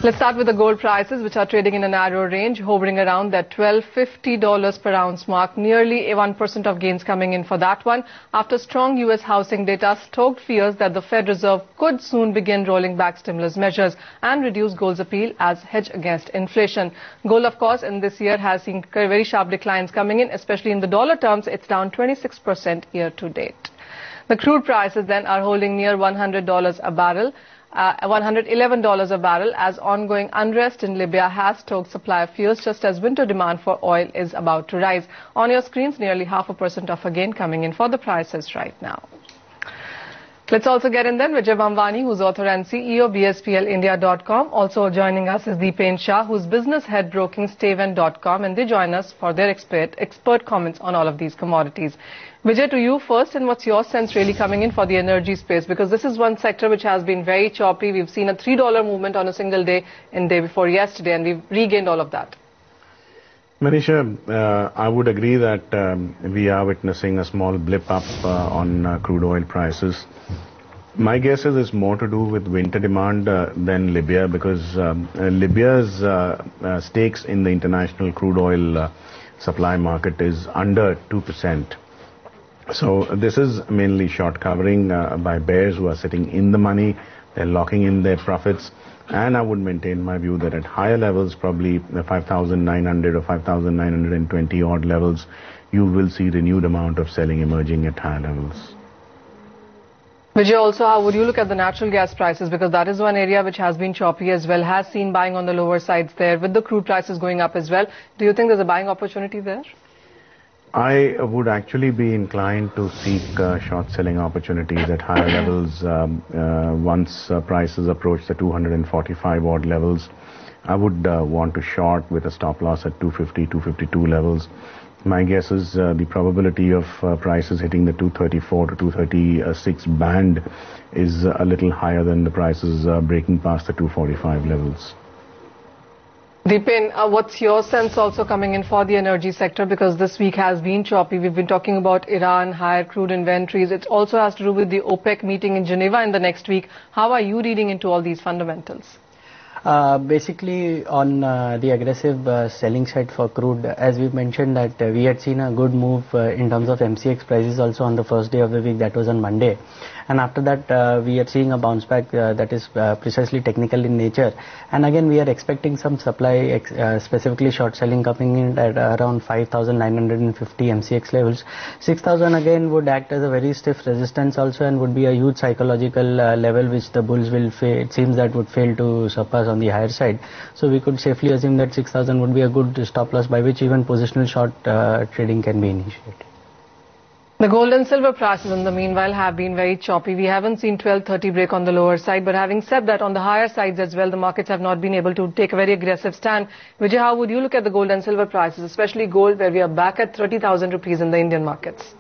Let's start with the gold prices, which are trading in a narrow range, hovering around that $1,250 per ounce mark. Nearly a 1% of gains coming in for that one, after strong U.S. housing data stoked fears that the Fed Reserve could soon begin rolling back stimulus measures and reduce gold's appeal as hedge against inflation. Gold, of course, in this year has seen very sharp declines coming in, especially in the dollar terms. It's down 26% year to date. The crude prices then are holding near $100 a barrel. $111 a barrel, as ongoing unrest in Libya has stoked supply fears, just as winter demand for oil is about to rise. On your screens, nearly 0.5% of a gain coming in for the prices right now. Let's also get in then Vijay Bambani, who's author and CEO BSPLindia.com. Also joining us is Deepen Shah, who's business head broking Staven.com, and they join us for their expert comments on all of these commodities. Vijay, to you first, and what's your sense really coming in for the energy space? Because this is one sector which has been very choppy. We've seen a $3 movement on a single day in day before yesterday, and we've regained all of that. Manisha, I would agree that we are witnessing a small blip up on crude oil prices. My guess is it's more to do with winter demand than Libya, because Libya's stakes in the international crude oil supply market is under 2%. So this is mainly short covering by bears who are sitting in the money. They're locking in their profits. And I would maintain my view that at higher levels, probably 5,900 or 5,920 odd levels, you will see renewed amount of selling emerging at higher levels. Vijay, also, how would you look at the natural gas prices? Because that is one area which has been choppy as well, has seen buying on the lower sides there, with the crude prices going up as well. Do you think there's a buying opportunity there? I would actually be inclined to seek short selling opportunities at higher levels once prices approach the 245 odd levels. I would want to short with a stop loss at 250, 252 levels. My guess is the probability of prices hitting the 234 to 236 band is a little higher than the prices breaking past the 245 levels. Deepen, what's your sense also coming in for the energy sector? Because this week has been choppy. We've been talking about Iran, higher crude inventories. It also has to do with the OPEC meeting in Geneva in the next week. How are you reading into all these fundamentals? Basically, on the aggressive selling side for crude, as we mentioned that we had seen a good move in terms of MCX prices also on the first day of the week, that was on Monday. And after that, we are seeing a bounce back that is precisely technical in nature. And again, we are expecting some supply, specifically short selling, coming in at around 5,950 MCX levels. 6,000 again would act as a very stiff resistance also, and would be a huge psychological level which the bulls will fail. It seems that would fail to surpass on the higher side. So we could safely assume that 6,000 would be a good stop loss by which even positional short trading can be initiated. The gold and silver prices in the meanwhile have been very choppy. We haven't seen 1230 break on the lower side, but having said that, on the higher sides as well, the markets have not been able to take a very aggressive stand. Vijay, how would you look at the gold and silver prices, especially gold, where we are back at 30,000 rupees in the Indian markets?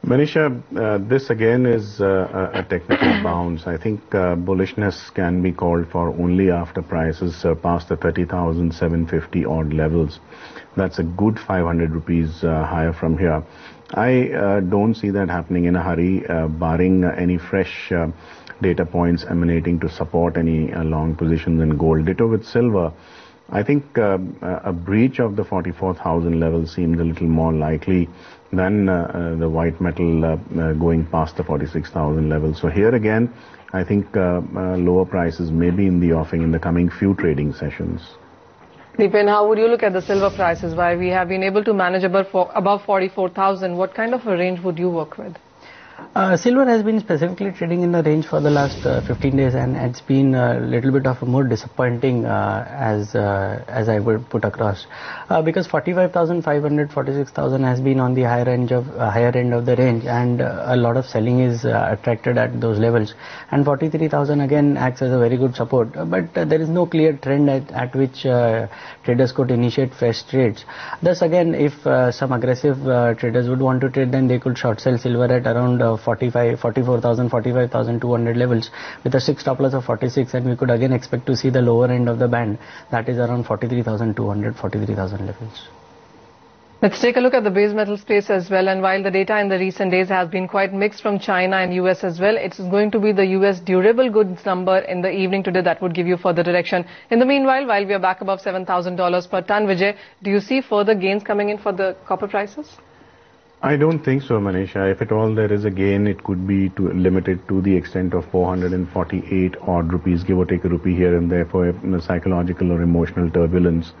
Manisha, this again is a technical bounce. I think bullishness can be called for only after prices surpass the 30,750 odd levels. That's a good 500 rupees higher from here. I don't see that happening in a hurry, barring any fresh data points emanating to support any long positions in gold. Ditto with silver. I think a breach of the 44,000 level seems a little more likely than the white metal going past the 46,000 level. So here again, I think lower prices may be in the offing in the coming few trading sessions. Deepen, how would you look at the silver prices? While we have been able to manage above 44,000, what kind of a range would you work with? Silver has been specifically trading in the range for the last 15 days, and it's been a little bit of a more disappointing as I would put across, because 45,500, 46,000 has been on the higher end of the range, and a lot of selling is attracted at those levels, and 43,000 again acts as a very good support, but there is no clear trend at which traders could initiate fresh trades. Thus again, if some aggressive traders would want to trade, then they could short sell silver at around 44,000, 45,200 levels with a 6 stop loss of 46, and we could again expect to see the lower end of the band, that is around 43,200, 43,000 levels. Let's take a look at the base metal space as well. And while the data in the recent days has been quite mixed from China and US as well, it's going to be the US durable goods number in the evening today that would give you further direction. In the meanwhile, while we are back above $7,000 per ton, Vijay, do you see further gains coming in for the copper prices? I don't think so, Manisha. If at all there is a gain, it could be limited to the extent of 448 odd rupees, give or take a rupee here and there for psychological or emotional turbulence.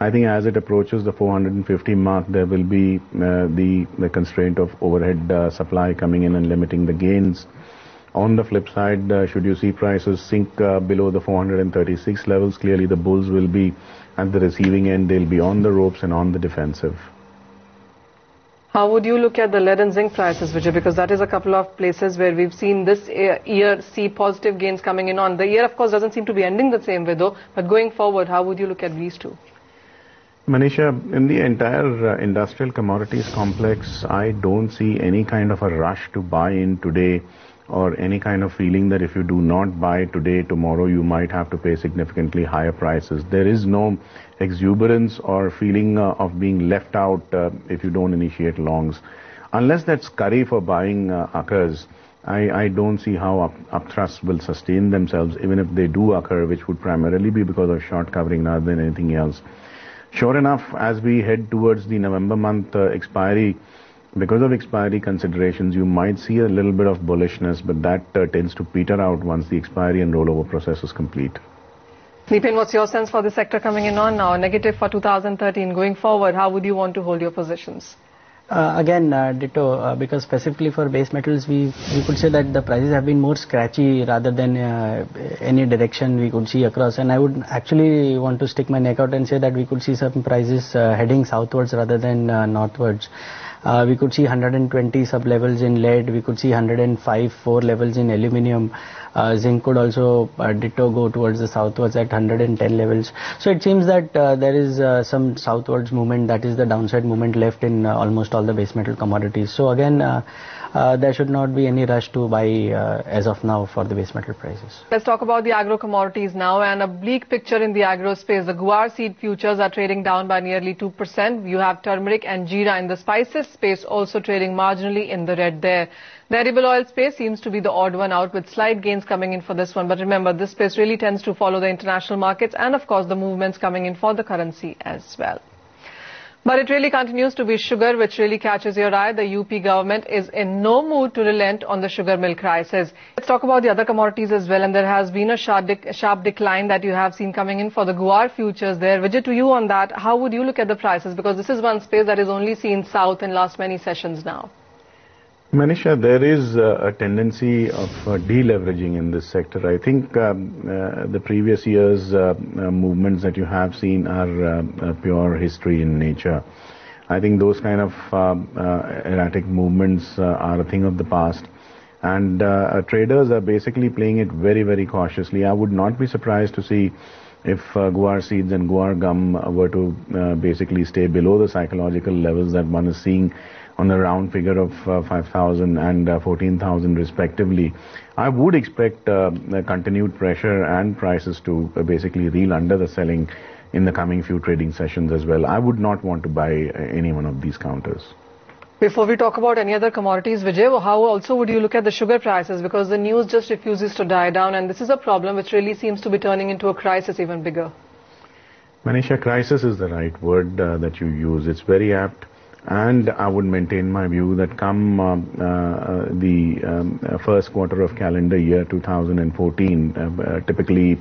I think as it approaches the 450 mark, there will be the constraint of overhead supply coming in and limiting the gains. On the flip side, should you see prices sink below the 436 levels, clearly the bulls will be at the receiving end. They'll be on the ropes and on the defensive. How would you look at the lead and zinc prices, Vijay? Because that is a couple of places where we've seen this year see positive gains coming in on. The year, of course, doesn't seem to be ending the same way though. But going forward, how would you look at these two? Manisha, in the entire industrial commodities complex, I don't see any kind of a rush to buy in today or any kind of feeling that if you do not buy today, tomorrow you might have to pay significantly higher prices. There is no exuberance or feeling of being left out if you don't initiate longs. Unless that scurry for buying occurs, I don't see how upthrusts will sustain themselves, even if they do occur, which would primarily be because of short covering rather than anything else. Sure enough, as we head towards the November month expiry, because of expiry considerations, you might see a little bit of bullishness, but that tends to peter out once the expiry and rollover process is complete. Nipin, what's your sense for the sector coming in on now? Negative for 2013. Going forward, how would you want to hold your positions? Again, ditto, because specifically for base metals, we could say that the prices have been more scratchy rather than any direction we could see across. And I would actually want to stick my neck out and say that we could see some prices heading southwards rather than northwards. We could see 120 sub-levels in lead, we could see 105.4 levels in aluminium. Zinc could also ditto go towards the southwards at 110 levels. So it seems that there is some southwards movement, that is the downside movement left in almost all the base metal commodities. So again, there should not be any rush to buy as of now for the base metal prices. Let's talk about the agro commodities now, and a bleak picture in the agro space. The guar seed futures are trading down by nearly 2%. You have turmeric and jeera in the spices space also trading marginally in the red there. The edible oil space seems to be the odd one out with slight gains coming in for this one. But remember, this space really tends to follow the international markets and of course the movements coming in for the currency as well. But it really continues to be sugar which really catches your eye. The UP government is in no mood to relent on the sugar mill crisis. Let's talk about the other commodities as well. And there has been a sharp decline that you have seen coming in for the guar futures there. Vijay, to you on that, how would you look at the prices? Because this is one space that is only seen south in last many sessions now. Manisha, there is a tendency of deleveraging in this sector. I think the previous year's movements that you have seen are pure history in nature. I think those kind of erratic movements are a thing of the past. And traders are basically playing it very, very cautiously. I would not be surprised to see if guar seeds and guar gum were to basically stay below the psychological levels that one is seeing on a round figure of 5,000 and 14,000 respectively. I would expect continued pressure and prices to basically reel under the selling in the coming few trading sessions as well. I would not want to buy any one of these counters. Before we talk about any other commodities, Vijay, how also would you look at the sugar prices? Because the news just refuses to die down, and this is a problem which really seems to be turning into a crisis even bigger. Manisha, crisis is the right word that you use. It's very apt. And I would maintain my view that come the first quarter of calendar year 2014, typically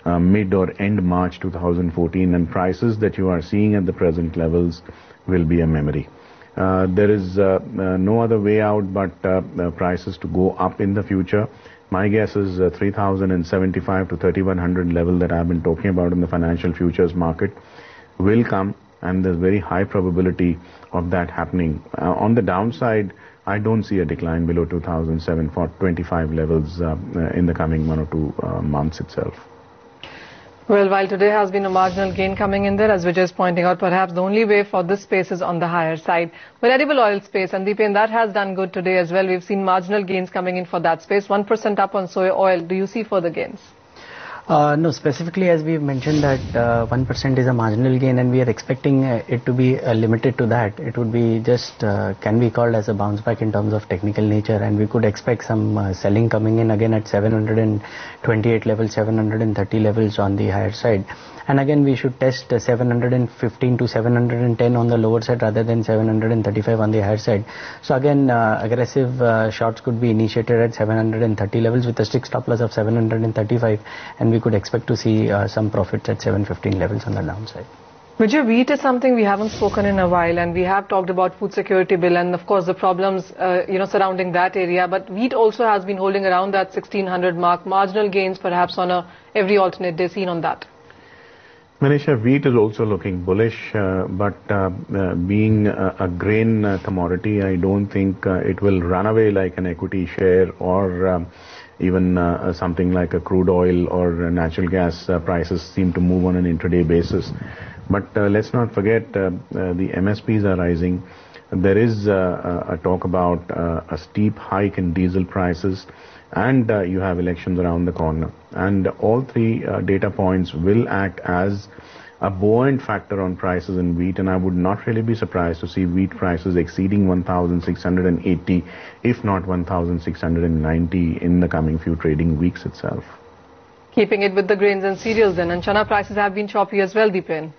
mid or end March 2014, and prices that you are seeing at the present levels will be a memory. There is no other way out but prices to go up in the future. My guess is 3,075 to 3,100 level that I've been talking about in the financial futures market will come. And there's very high probability of that happening. On the downside, I don't see a decline below 2,725 levels in the coming 1 or 2 months itself. Well, while today has been a marginal gain coming in there, as Vijay is pointing out, perhaps the only way for this space is on the higher side. Well, edible oil space, and Deepen, that has done good today as well. We've seen marginal gains coming in for that space. 1% up on soy oil. Do you see further gains? No, specifically as we mentioned that 1% is a marginal gain and we are expecting it to be limited to that. It would be just can be called as a bounce back in terms of technical nature, and we could expect some selling coming in again at 728 levels, 730 levels on the higher side. And again we should test 715 to 710 on the lower side rather than 735 on the higher side. So again aggressive shorts could be initiated at 730 levels with a strict stop loss of 735, and we could expect to see some profits at 715 levels on the downside. Vijay, wheat is something we haven't spoken in a while, and we have talked about food security bill and of course the problems surrounding that area, but wheat also has been holding around that 1600 mark, marginal gains perhaps on every alternate day seen on that. Manisha, wheat is also looking bullish, but being a grain commodity, I don't think it will run away like an equity share or even something like a crude oil or natural gas prices seem to move on an intraday basis. But let's not forget the MSPs are rising. There is a talk about a steep hike in diesel prices, and you have elections around the corner. And all three data points will act as a buoyant factor on prices in wheat, and I would not really be surprised to see wheat prices exceeding 1,680, if not 1,690 in the coming few trading weeks itself. Keeping it with the grains and cereals then, and chana prices have been choppy as well, Deepen.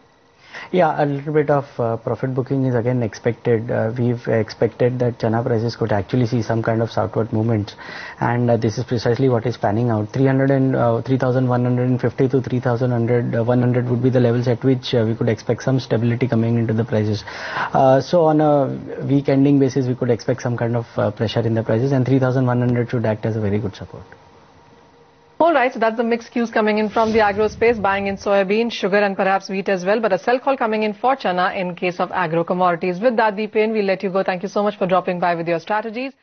Yeah, a little bit of profit booking is again expected. We've expected that chana prices could actually see some kind of southward movement, and this is precisely what is panning out. 3,150 to 3,100 would be the levels at which we could expect some stability coming into the prices. So on a week ending basis, we could expect some kind of pressure in the prices, and 3,100 should act as a very good support. Alright, so that's the mixed cues coming in from the agro space, buying in soybean, sugar and perhaps wheat as well, but a sell call coming in for chana in case of agro commodities. With that, Deepen, we'll let you go. Thank you so much for dropping by with your strategies.